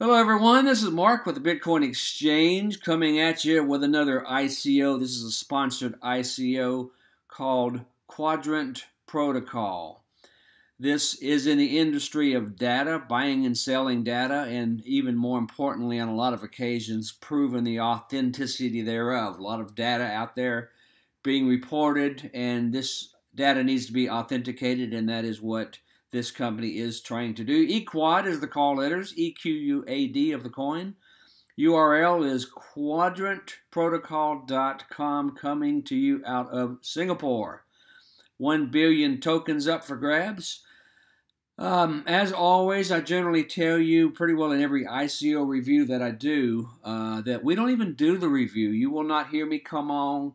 Hello everyone, this is Mark with the Bitcoin Exchange coming at you with another ICO. This is a sponsored ICO called Quadrant Protocol. This is in the industry of data, buying and selling data, and even more importantly on a lot of occasions proving the authenticity thereof. A lot of data out there being reported, and this data needs to be authenticated, and that is what this company is trying to do. EQUAD is the call letters, EQUAD of the coin. URL is quadrantprotocol.com, coming to you out of Singapore. 1 billion tokens up for grabs. As always, I generally tell you pretty well in every ICO review that I do that we don't even do the review. You will not hear me come on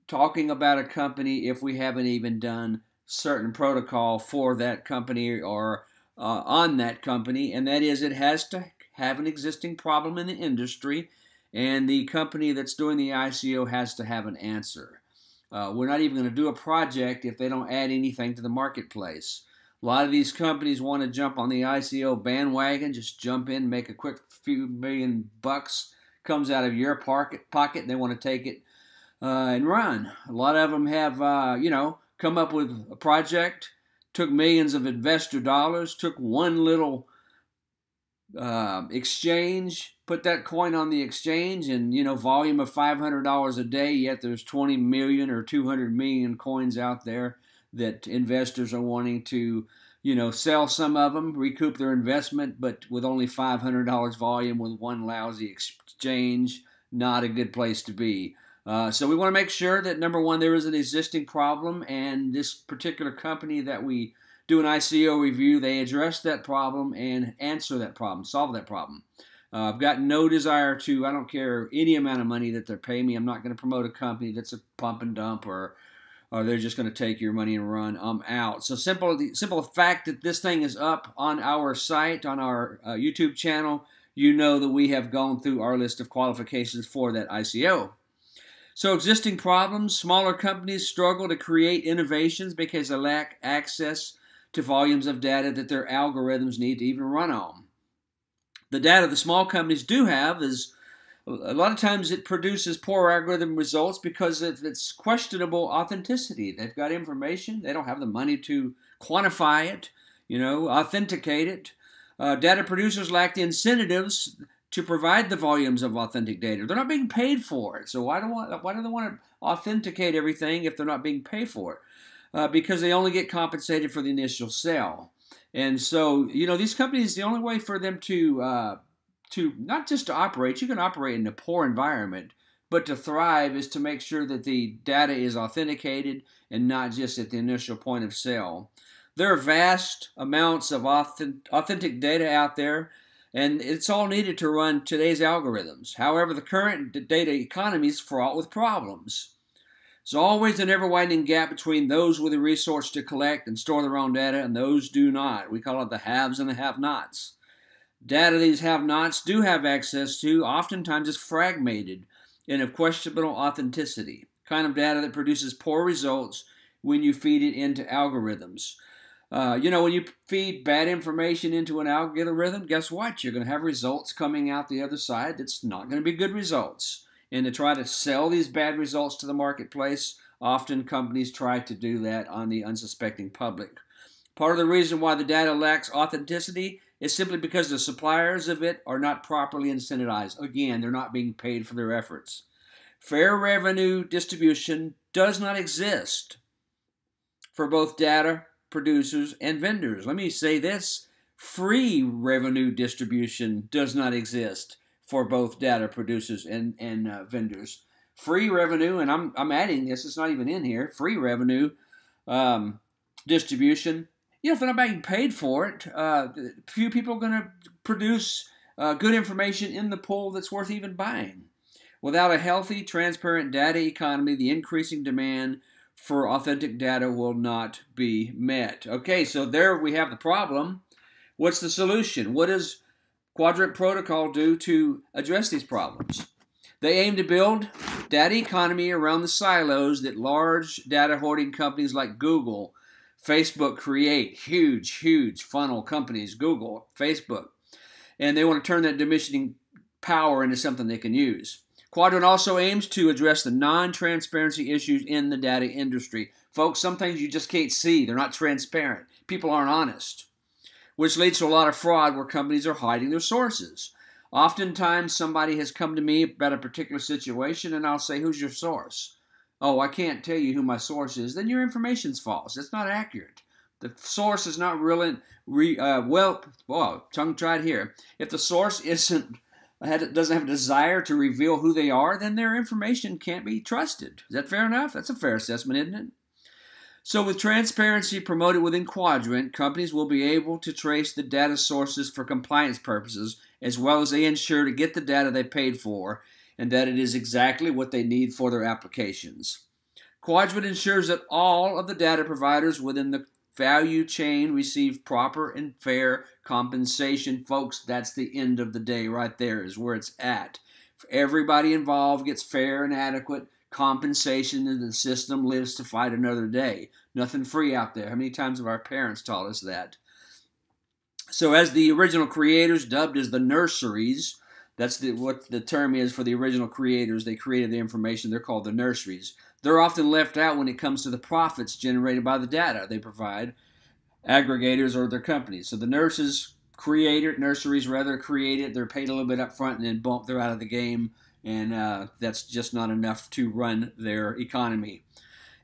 talking about a company if we haven't even done certain protocol for that company or on that company, and that is it has to have an existing problem in the industry, and the company that's doing the ICO has to have an answer. We're not even going to do a project if they don't add anything to the marketplace. A lot of these companies want to jump on the ICO bandwagon, just jump in, make a quick few $1 million, comes out of your pocket, and they want to take it and run. A lot of them have, come up with a project, took millions of investor dollars, took one little exchange, put that coin on the exchange, and volume of $500 a day, yet there's 20 million or 200 million coins out there that investors are wanting to sell some of them, recoup their investment, but with only $500 volume with one lousy exchange, not a good place to be. So we want to make sure that, number one, there is an existing problem, and this particular company that we do an ICO review, they address that problem and answer that problem, solve that problem. I've got no desire to, I don't care any amount of money that they're paying me. I'm not going to promote a company that's a pump and dump or they're just going to take your money and run. I'm out. So simple fact that this thing is up on our site, on our YouTube channel, you know that we have gone through our list of qualifications for that ICO. So existing problems, smaller companies struggle to create innovations because they lack access to volumes of data that their algorithms need to even run on. The data the small companies do have is, a lot of times it produces poor algorithm results because of its questionable authenticity. They've got information, they don't have the money to quantify it, authenticate it. Data producers lack the incentives to provide the volumes of authentic data. They're not being paid for it. So why do they want to authenticate everything if they're not being paid for it? Because they only get compensated for the initial sale. And so, these companies, the only way for them to not just to operate, you can operate in a poor environment, but to thrive is to make sure that the data is authenticated and not just at the initial point of sale. There are vast amounts of authentic data out there, and it's all needed to run today's algorithms. However, the current data economy is fraught with problems. There's always an ever-widening gap between those with the resource to collect and store their own data and those do not. We call it the haves and the have-nots. Data these have-nots do have access to oftentimes is fragmented and of questionable authenticity, kind of data that produces poor results when you feed it into algorithms. When you feed bad information into an algorithm, guess what? You're going to have results coming out the other side that's not going to be good results. And to try to sell these bad results to the marketplace, often companies try to do that on the unsuspecting public. Part of the reason why the data lacks authenticity is simply because the suppliers of it are not properly incentivized. Again, they're not being paid for their efforts. Fair revenue distribution does not exist for both data producers and vendors. Let me say this, free revenue distribution does not exist for both data producers and vendors. Free revenue, and I'm adding this, it's not even in here, free revenue distribution, if they're not being paid for it, few people are going to produce good information in the pool that's worth even buying. Without a healthy, transparent data economy, the increasing demand for authentic data will not be met. Okay, so there we have the problem. What's the solution? What does Quadrant Protocol do to address these problems? They aim to build data economy around the silos that large data hoarding companies like Google, Facebook create. Huge funnel companies, Google, Facebook. and they want to turn that diminishing power into something they can use. Quadrant also aims to address the non-transparency issues in the data industry. Folks, some things you just can't see. They're not transparent. People aren't honest, which leads to a lot of fraud where companies are hiding their sources. Oftentimes, somebody has come to me about a particular situation, and I'll say, who's your source? Oh, I can't tell you who my source is. Then your information's false. It's not accurate. The source is not really, tongue-tied here. If the source doesn't have a desire to reveal who they are, then their information can't be trusted. Is that fair enough? That's a fair assessment, isn't it? So with transparency promoted within Quadrant, companies will be able to trace the data sources for compliance purposes, as well as they ensure to get the data they paid for, and that it is exactly what they need for their applications. Quadrant ensures that all of the data providers within the value chain receive proper and fair compensation. Folks, that's the end of the day right there is where it's at. Everybody involved gets fair and adequate compensation, and the system lives to fight another day. Nothing free out there. How many times have our parents taught us that? So as the original creators, dubbed as the nurseries, that's what the term is for the original creators. They created the information. They're called the nurseries. They're often left out when it comes to the profits generated by the data they provide, aggregators or their companies. So the nurseries create it. They're paid a little bit up front, and then boom, they're out of the game. And that's just not enough to run their economy.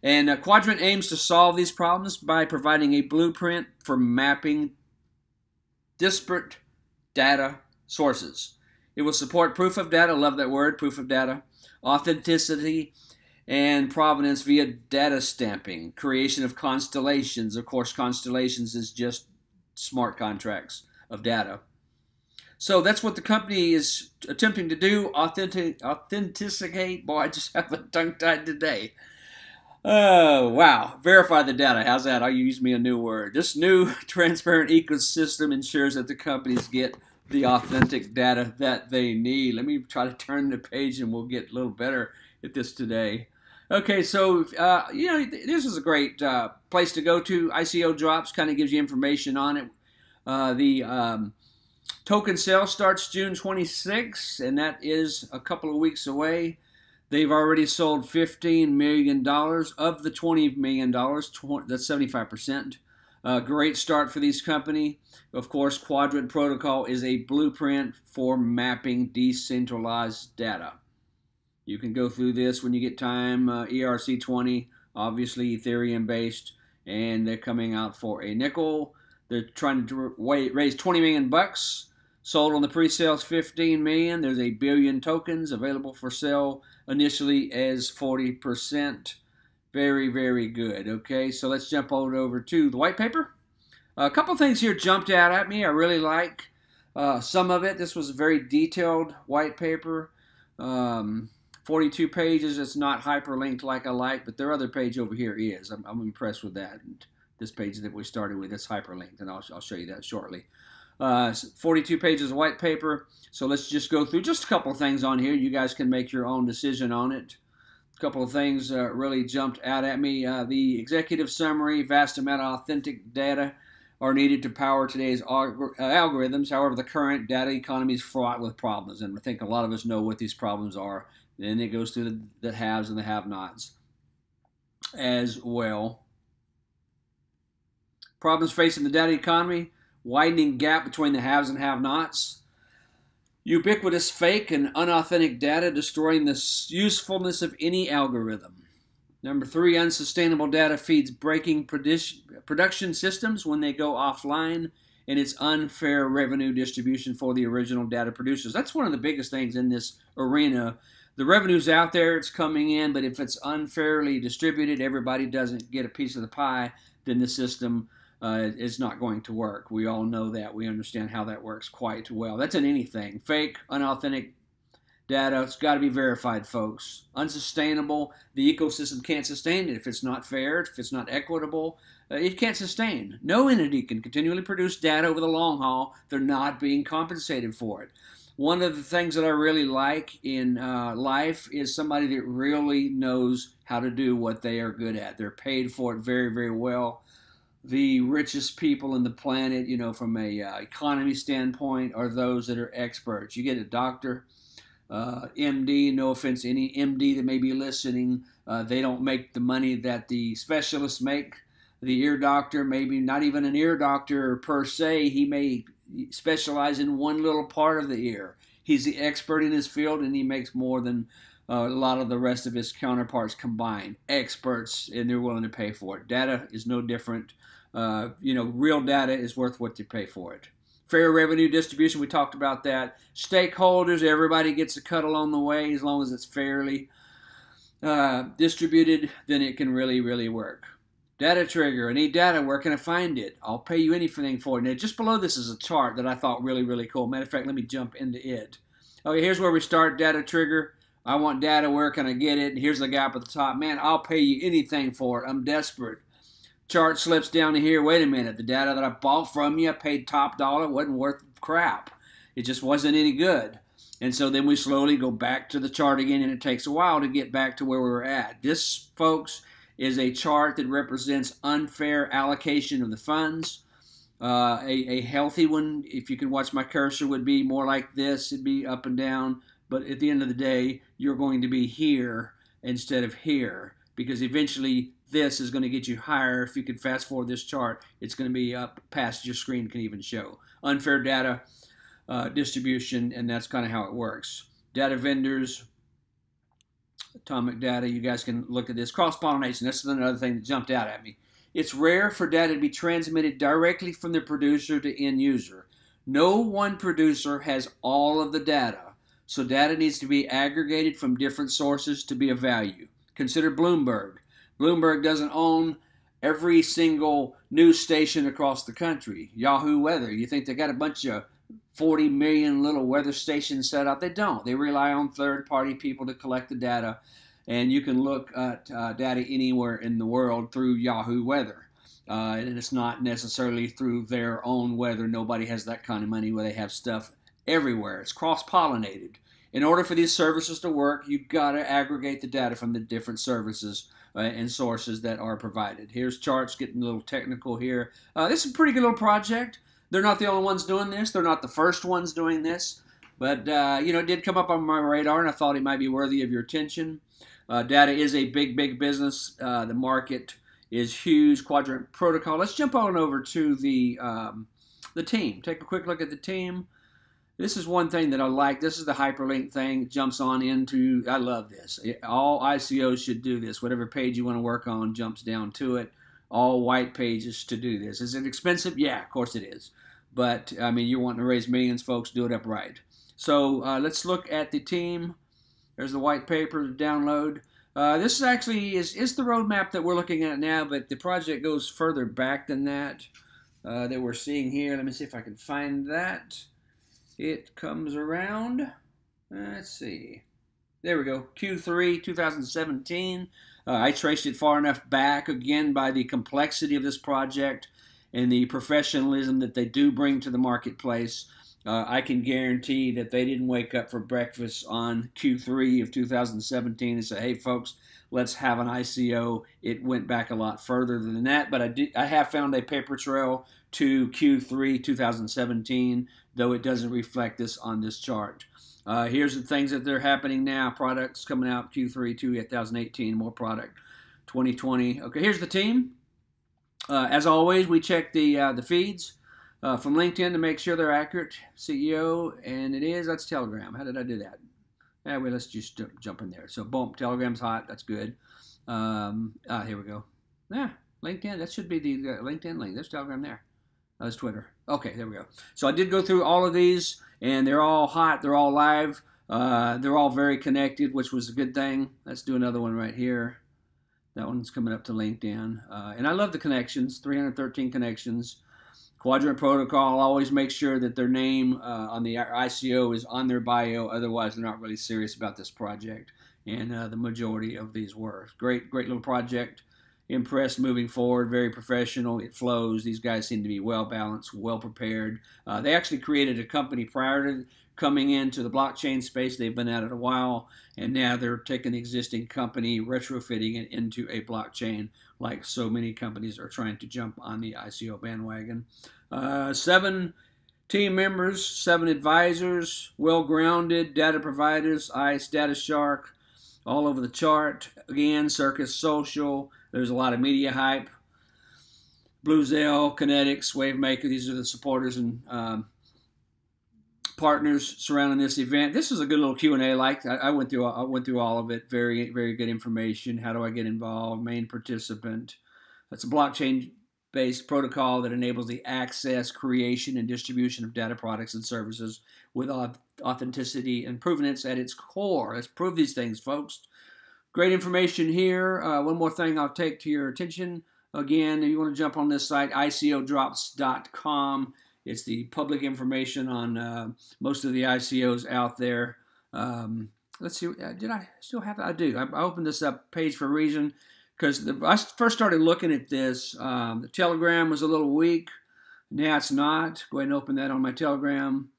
And Quadrant aims to solve these problems by providing a blueprint for mapping disparate data sources. It will support proof of data, love that word, proof of data, authenticity, and provenance via data stamping, creation of constellations. Of course, constellations is just smart contracts of data. So that's what the company is attempting to do, authenticate. Boy, I just have a tongue-tied today. Oh, wow. Verify the data. How's that? I'll use me a new word. This new transparent ecosystem ensures that the companies get the authentic data that they need. Let me try to turn the page and we'll get a little better at this today. Okay, so, this is a great place to go to. ICO Drops kind of gives you information on it. The token sale starts June 26, and that is a couple of weeks away. They've already sold $15 million of the $20 million. That's 75%. Great start for this company. Of course, Quadrant Protocol is a blueprint for mapping decentralized data. You can go through this when you get time. ERC20, obviously Ethereum-based, and they're coming out for a nickel. They're trying to raise 20 million bucks. Sold on the pre-sales 15 million. There's a billion tokens available for sale initially as 40%. Very, very good. Okay, so let's jump over to the white paper. A couple things here jumped out at me. I really like some of it. This was a very detailed white paper. 42 pages. It's not hyperlinked like I like, but their other page over here is. I'm impressed with that. And this page that we started with is hyperlinked, and I'll show you that shortly. 42 pages of white paper. So let's just go through just a couple of things on here. You guys can make your own decision on it. A couple of things really jumped out at me. The executive summary, vast amount of authentic data are needed to power today's algorithms. However, the current data economy is fraught with problems, and I think a lot of us know what these problems are. Then it goes through the haves and the have-nots as well. Problems facing the data economy: widening gap between the haves and have-nots, ubiquitous fake and unauthentic data destroying the usefulness of any algorithm. Number 3, unsustainable data feeds breaking production systems when they go offline, and it's unfair revenue distribution for the original data producers. That's one of the biggest things in this arena. The revenue's out there, it's coming in, but if it's unfairly distributed, everybody doesn't get a piece of the pie, then the system is not going to work. We all know that. We understand how that works quite well. That's in anything. Fake, unauthentic data, it's got to be verified, folks. Unsustainable, the ecosystem can't sustain it. If it's not fair, if it's not equitable, it can't sustain. No entity can continually produce data over the long haul. They're not being compensated for it. One of the things that I really like in life is somebody that really knows how to do what they are good at. They're paid for it very, very well. the richest people in the planet, from a economy standpoint, are those that are experts. You get a doctor, MD, no offense to any MD that may be listening, they don't make the money that the specialists make. The ear doctor, maybe not even an ear doctor per se, he may specialize in one little part of the ear. He's the expert in his field, and he makes more than a lot of the rest of his counterparts combined. Experts, and they're willing to pay for it. Data is no different. Real data is worth what you pay for it. Fair revenue distribution, we talked about that. Stakeholders, everybody gets a cut along the way. As long as it's fairly distributed, then it can really, really work. Data trigger, I need data, where can I find it? I'll pay you anything for it. Now, just below this is a chart that I thought really, really cool. Matter of fact, let me jump into it. Okay, here's where we start, data trigger. I want data, where can I get it? And here's the gap at the top. Man, I'll pay you anything for it. I'm desperate. Chart slips down to here. Wait a minute, the data that I bought from you, I paid top dollar, wasn't worth crap. It just wasn't any good. And so then we slowly go back to the chart again, and it takes a while to get back to where we were at. This, folks, is a chart that represents unfair allocation of the funds. A healthy one, if you can watch my cursor, would be more like this. It'd be up and down. But at the end of the day, you're going to be here instead of here, because eventually this is going to get you higher. If you could fast forward this chart, it's going to be up past your screen can even show. Unfair data distribution, and that's kind of how it works. Data vendors, atomic data, you guys can look at this. Cross-pollination, that's another thing that jumped out at me. It's rare for data to be transmitted directly from the producer to end user. No one producer has all of the data, so data needs to be aggregated from different sources to be of value. Consider Bloomberg. Bloomberg doesn't own every single news station across the country. Yahoo Weather, you think they got a bunch of 40 million little weather stations set up? They don't. They rely on third-party people to collect the data, and you can look at data anywhere in the world through Yahoo Weather. And it's not necessarily through their own weather. Nobody has that kind of money where they have stuff everywhere. It's cross-pollinated. In order for these services to work, you've got to aggregate the data from the different services and sources that are provided. Here's charts, getting a little technical here. This is a pretty good little project. They're not the only ones doing this. They're not the first ones doing this. But, it did come up on my radar, and I thought it might be worthy of your attention. Data is a big, big business. The market is huge. Quadrant protocol. Let's jump on over to the team. Take a quick look at the team. This is one thing that I like. This is the hyperlink thing. It jumps on into, I love this. All ICOs should do this. Whatever page you want to work on jumps down to it. All white pages to do this. Is it expensive? Yeah, of course it is. But, I mean, you're wanting to raise millions, folks. Do it up right. So let's look at the team. There's the white paper to download. This is actually is the roadmap that we're looking at now, but the project goes further back than that we're seeing here. Let me see if I can find that. It comes around, let's see, there we go, Q3 2017. I traced it far enough back, again, by the complexity of this project and the professionalism that they do bring to the marketplace. I can guarantee that they didn't wake up for breakfast on Q3 of 2017 and say, hey, folks, let's have an ICO. It went back a lot further than that, but I have found a paper trail to Q3 2017, though it doesn't reflect this on this chart. Here's the things that are happening now. Products coming out Q3 2018, more product 2020. Okay, here's the team. As always, we check the feeds from LinkedIn to make sure they're accurate. CEO, and it is, that's Telegram. How did I do that? Yeah, well, let's just jump in there. So, boom, Telegram's hot. That's good. Here we go. Yeah, LinkedIn. That should be the LinkedIn link. There's Telegram there. That's Twitter. Okay, there we go. So I did go through all of these, and they're all hot. They're all live. They're all very connected, which was a good thing. Let's do another one right here. That one's coming up to LinkedIn. And I love the connections, 313 connections. Quadrant Protocol, always make sure that their name on the ICO is on their bio. Otherwise, they're not really serious about this project. And the majority of these were. Great, great little project. Impressed moving forward, very professional. It flows. These guys seem to be well balanced, well prepared. They actually created a company prior to coming into the blockchain space. They've been at it a while, and now they're taking the existing company, retrofitting it into a blockchain like so many companies are trying to jump on the ICO bandwagon. 7 team members, 7 advisors, well-grounded data providers, ICE, Data Shark, all over the chart. Again, Circus Social. There's a lot of media hype. Bluezell, Kinetics, Wavemaker. These are the supporters and partners surrounding this event. This is a good little Q&A. I went through all of it. Very, very good information. How do I get involved? Main participant. That's a blockchain-based protocol that enables the access, creation, and distribution of data products and services with authenticity and provenance at its core. Let's prove these things, folks. Great information here. One more thing I'll take to your attention. Again, if you want to jump on this site, icodrops.com. It's the public information on most of the ICOs out there. Let's see, did I still have it? I do. I opened this up page for a reason, because I first started looking at this. The Telegram was a little weak. Now it's not. Go ahead and open that on my Telegram.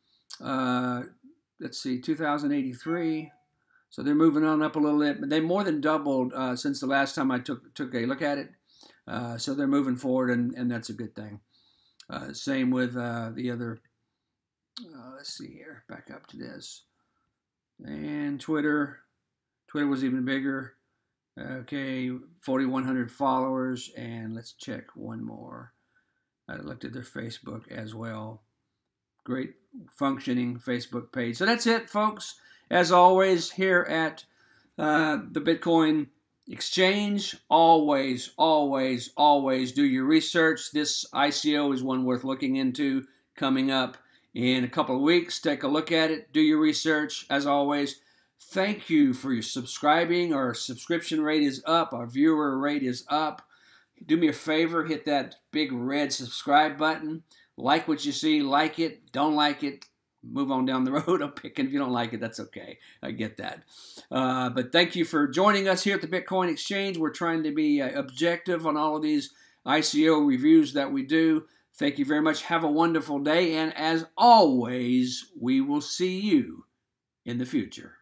Let's see, 2083. So they're moving on up a little bit, but they more than doubled since the last time I took a look at it. So they're moving forward, and that's a good thing. Same with the other, let's see here, back up to this. And Twitter was even bigger. Okay, 4,100 followers, and let's check one more. I looked at their Facebook as well. Great functioning Facebook page. So that's it, folks. As always, here at the Bitcoin Exchange, always, always, always do your research. This ICO is one worth looking into, coming up in a couple of weeks. Take a look at it. Do your research. As always, thank you for your subscribing. Our subscription rate is up. Our viewer rate is up. Do me a favor. Hit that big red subscribe button. Like what you see. Like it. Don't like it. Move on down the road. I'm picking. If you don't like it, that's okay. I get that. But thank you for joining us here at the Bitcoin Exchange. We're trying to be objective on all of these ICO reviews that we do. Thank you very much. Have a wonderful day. And as always, we will see you in the future.